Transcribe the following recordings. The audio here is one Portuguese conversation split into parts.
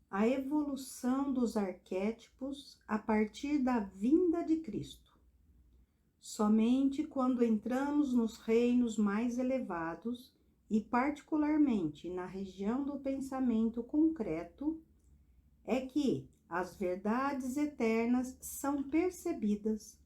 a evolução dos arquétipos a partir da vinda de Cristo. Somente quando entramos nos reinos mais elevados, e particularmente na região do pensamento concreto, é que as verdades eternas são percebidas.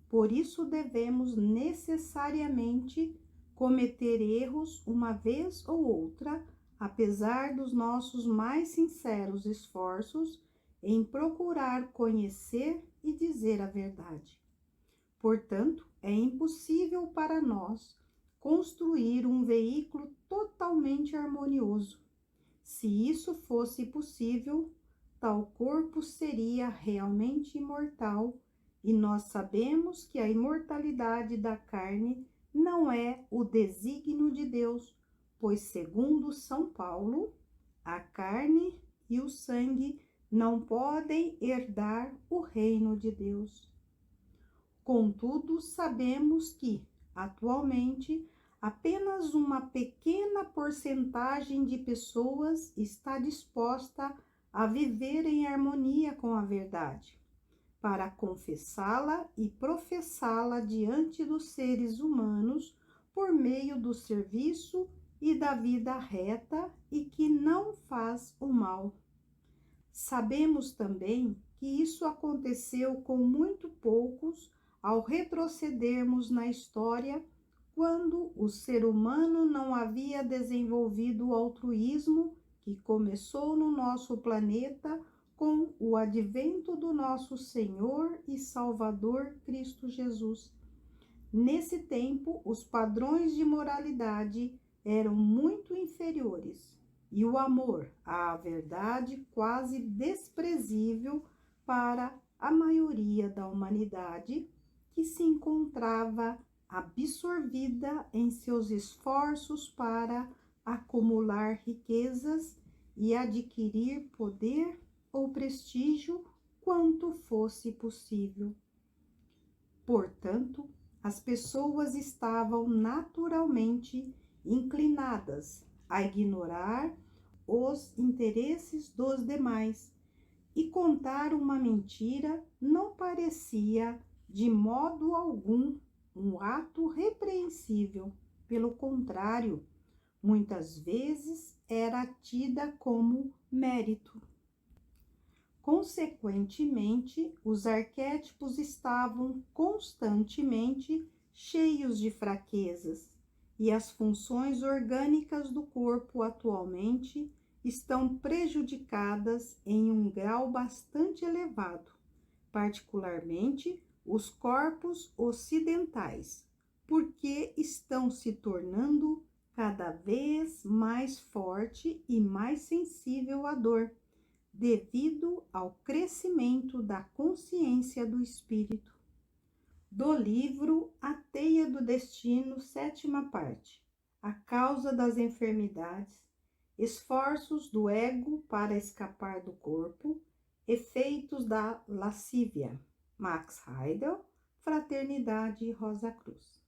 Por isso devemos necessariamente cometer erros uma vez ou outra, apesar dos nossos mais sinceros esforços em procurar conhecer e dizer a verdade. Portanto, é impossível para nós construir um veículo totalmente harmonioso. Se isso fosse possível, tal corpo seria realmente imortal, e nós sabemos que a imortalidade da carne não é o desígnio de Deus, pois, segundo São Paulo, a carne e o sangue não podem herdar o reino de Deus. Contudo, sabemos que, atualmente, apenas uma pequena porcentagem de pessoas está disposta a viver em harmonia com a verdade, para confessá-la e professá-la diante dos seres humanos por meio do serviço e da vida reta e que não faz o mal. Sabemos também que isso aconteceu com muito poucos ao retrocedermos na história, quando o ser humano não havia desenvolvido o altruísmo que começou no nosso planeta com o advento do nosso Senhor e Salvador Cristo Jesus. Nesse tempo, os padrões de moralidade eram muito inferiores e o amor à verdade quase desprezível para a maioria da humanidade, que se encontrava absorvida em seus esforços para acumular riquezas e adquirir poder ou prestígio quanto fosse possível. Portanto, as pessoas estavam naturalmente inclinadas a ignorar os interesses dos demais, e contar uma mentira não parecia de modo algum um ato repreensível. Pelo contrário, muitas vezes era tida como mérito. Consequentemente, os arquétipos estavam constantemente cheios de fraquezas, e as funções orgânicas do corpo atualmente estão prejudicadas em um grau bastante elevado, particularmente os corpos ocidentais, porque estão se tornando cada vez mais forte e mais sensível à dor, devido ao crescimento da consciência do espírito. Do livro A Teia do Destino, 7ª parte. A causa das enfermidades, esforços do ego para escapar do corpo, efeitos da lascívia. Max Heidel, Fraternidade Rosa Cruz.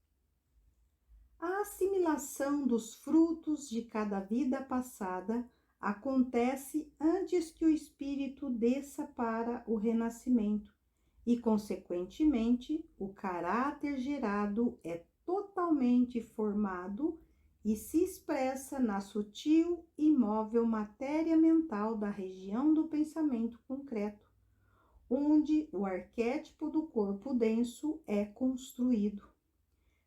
A assimilação dos frutos de cada vida passada acontece antes que o espírito desça para o renascimento e, consequentemente, o caráter gerado é totalmente formado e se expressa na sutil e móvel matéria mental da região do pensamento concreto, onde o arquétipo do corpo denso é construído.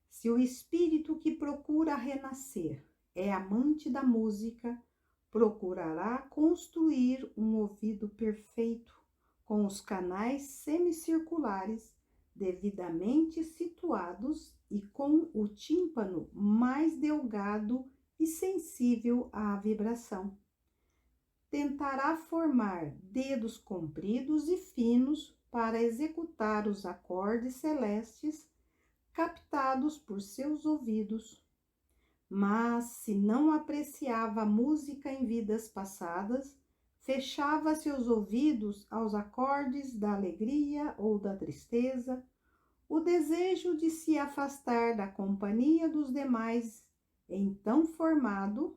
Se o espírito que procura renascer é amante da música, procurará construir um ouvido perfeito, com os canais semicirculares devidamente situados e com o tímpano mais delgado e sensível à vibração. Tentará formar dedos compridos e finos para executar os acordes celestes captados por seus ouvidos. Mas, se não apreciava a música em vidas passadas, fechava seus ouvidos aos acordes da alegria ou da tristeza. O desejo de se afastar da companhia dos demais, então formado,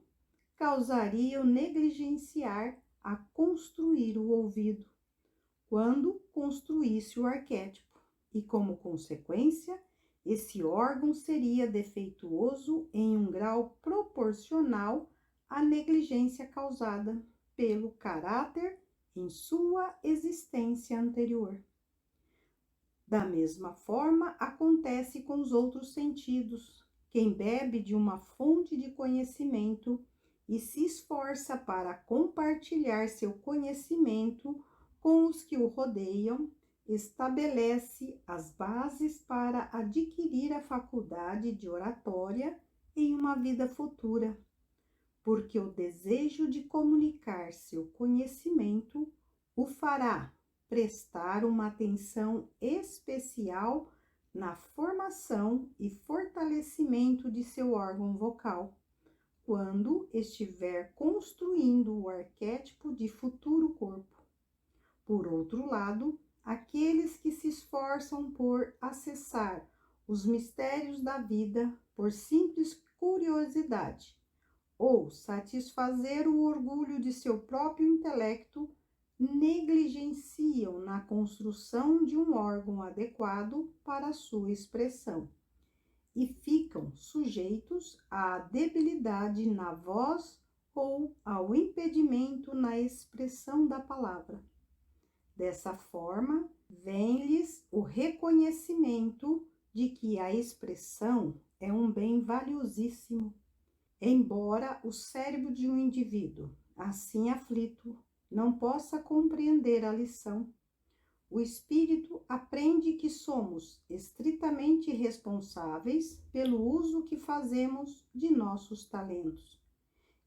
causaria o negligenciar a construir o ouvido, quando construísse o arquétipo, e como consequência, esse órgão seria defeituoso em um grau proporcional à negligência causada pelo caráter em sua existência anterior. Da mesma forma, acontece com os outros sentidos. Quem bebe de uma fonte de conhecimento e se esforça para compartilhar seu conhecimento com os que o rodeiam, estabelece as bases para adquirir a faculdade de oratória em uma vida futura, porque o desejo de comunicar seu conhecimento o fará prestar uma atenção especial na formação e fortalecimento de seu órgão vocal, quando estiver construindo o arquétipo de futuro corpo. Por outro lado, aqueles que se esforçam por acessar os mistérios da vida por simples curiosidade ou satisfazer o orgulho de seu próprio intelecto, negligenciam na construção de um órgão adequado para a sua expressão e ficam sujeitos à debilidade na voz ou ao impedimento na expressão da palavra. Dessa forma, vem-lhes o reconhecimento de que a expressão é um bem valiosíssimo, embora o cérebro de um indivíduo, assim aflito, não possa compreender a lição. O espírito aprende que somos estritamente responsáveis pelo uso que fazemos de nossos talentos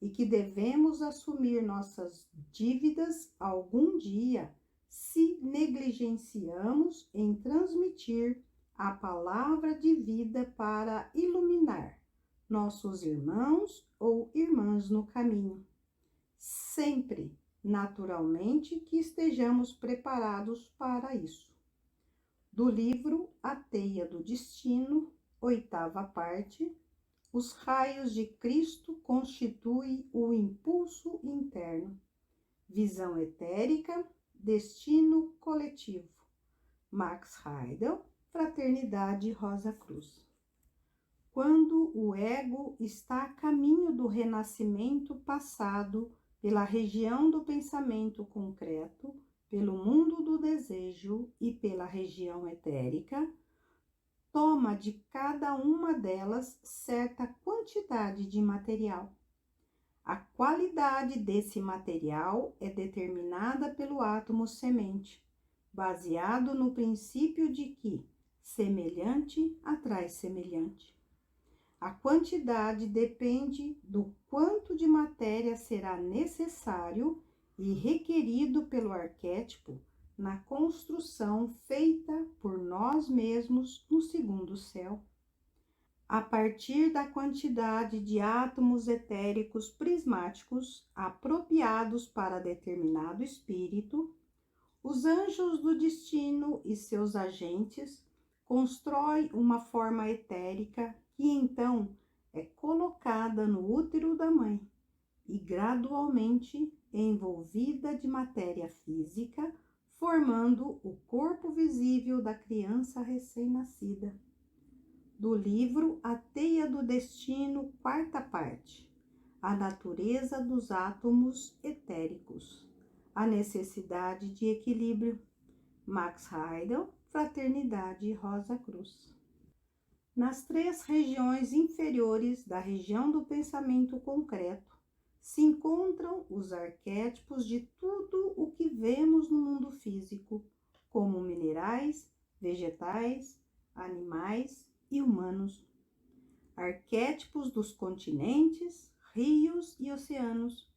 e que devemos assumir nossas dívidas algum dia se negligenciamos em transmitir a palavra de vida para iluminar nossos irmãos ou irmãs no caminho, sempre, naturalmente, que estejamos preparados para isso. Do livro A Teia do Destino, 8ª parte, os raios de Cristo constituem o impulso interno. Visão etérica, destino coletivo. Max Heidel, Fraternidade Rosa Cruz. Quando o ego está a caminho do renascimento passado pela região do pensamento concreto, pelo mundo do desejo e pela região etérica, toma de cada uma delas certa quantidade de material. A qualidade desse material é determinada pelo átomo semente, baseado no princípio de que semelhante atrai semelhante. A quantidade depende do quanto de matéria será necessário e requerido pelo arquétipo na construção feita por nós mesmos no segundo céu. A partir da quantidade de átomos etéricos prismáticos apropriados para determinado espírito, os anjos do destino e seus agentes constroem uma forma etérica que então é colocada no útero da mãe e gradualmente envolvida de matéria física, formando o corpo visível da criança recém-nascida. Do livro A Teia do Destino, 4ª parte, a natureza dos átomos etéricos, a necessidade de equilíbrio. Max Heidel, Fraternidade Rosa Cruz. Nas 3 regiões inferiores da região do pensamento concreto, se encontram os arquétipos de tudo o que vemos no mundo físico, como minerais, vegetais, animais e humanos. Arquétipos dos continentes, rios e oceanos.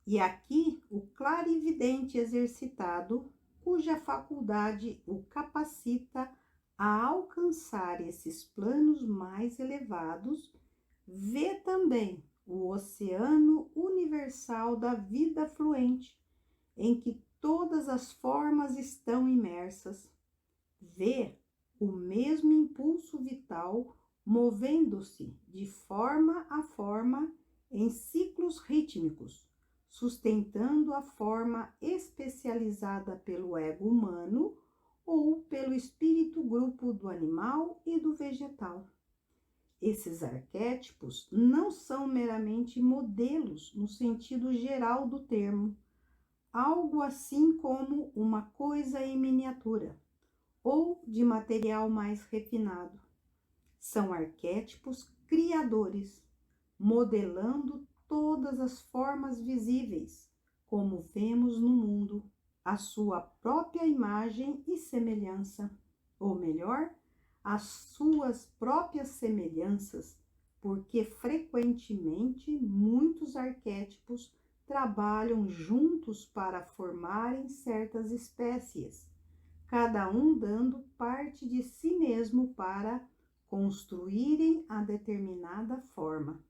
E aqui o clarividente exercitado, cuja faculdade o capacita a alcançar esses planos mais elevados, vê também o oceano universal da vida fluente, em que todas as formas estão imersas. Vê o mesmo impulso vital movendo-se de forma a forma em ciclos rítmicos, sustentando a forma especializada pelo ego humano ou pelo espírito grupo do animal e do vegetal. Esses arquétipos não são meramente modelos no sentido geral do termo, algo assim como uma coisa em miniatura ou de material mais refinado. São arquétipos criadores, modelando todas as formas visíveis, como vemos no mundo, a sua própria imagem e semelhança, ou melhor, as suas próprias semelhanças, porque frequentemente muitos arquétipos trabalham juntos para formarem certas espécies, cada um dando parte de si mesmo para construírem a determinada forma.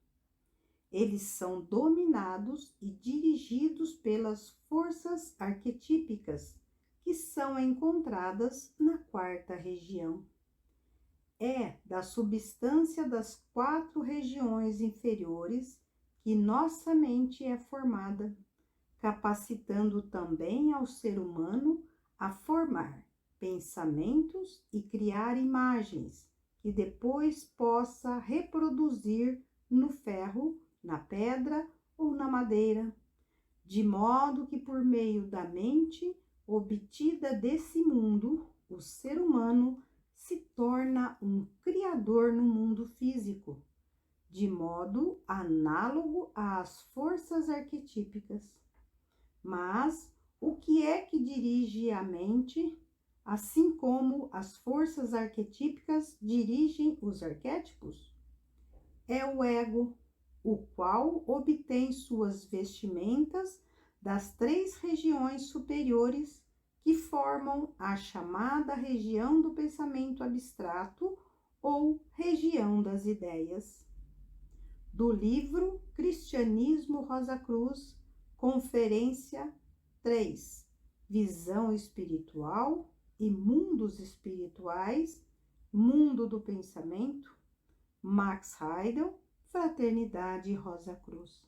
Eles são dominados e dirigidos pelas forças arquetípicas, que são encontradas na quarta região. É da substância das 4 regiões inferiores que nossa mente é formada, capacitando também ao ser humano a formar pensamentos e criar imagens que depois possa reproduzir no ferro, na pedra ou na madeira, de modo que por meio da mente obtida desse mundo, o ser humano se torna um criador no mundo físico, de modo análogo às forças arquetípicas. Mas o que é que dirige a mente, assim como as forças arquetípicas dirigem os arquétipos? É o ego, o qual obtém suas vestimentas das 3 regiões superiores que formam a chamada região do pensamento abstrato ou região das ideias. Do livro Cristianismo Rosa Cruz, Conferência 3, Visão Espiritual e Mundos Espirituais, Mundo do Pensamento, Max Heidel, Fraternidade Rosa Cruz.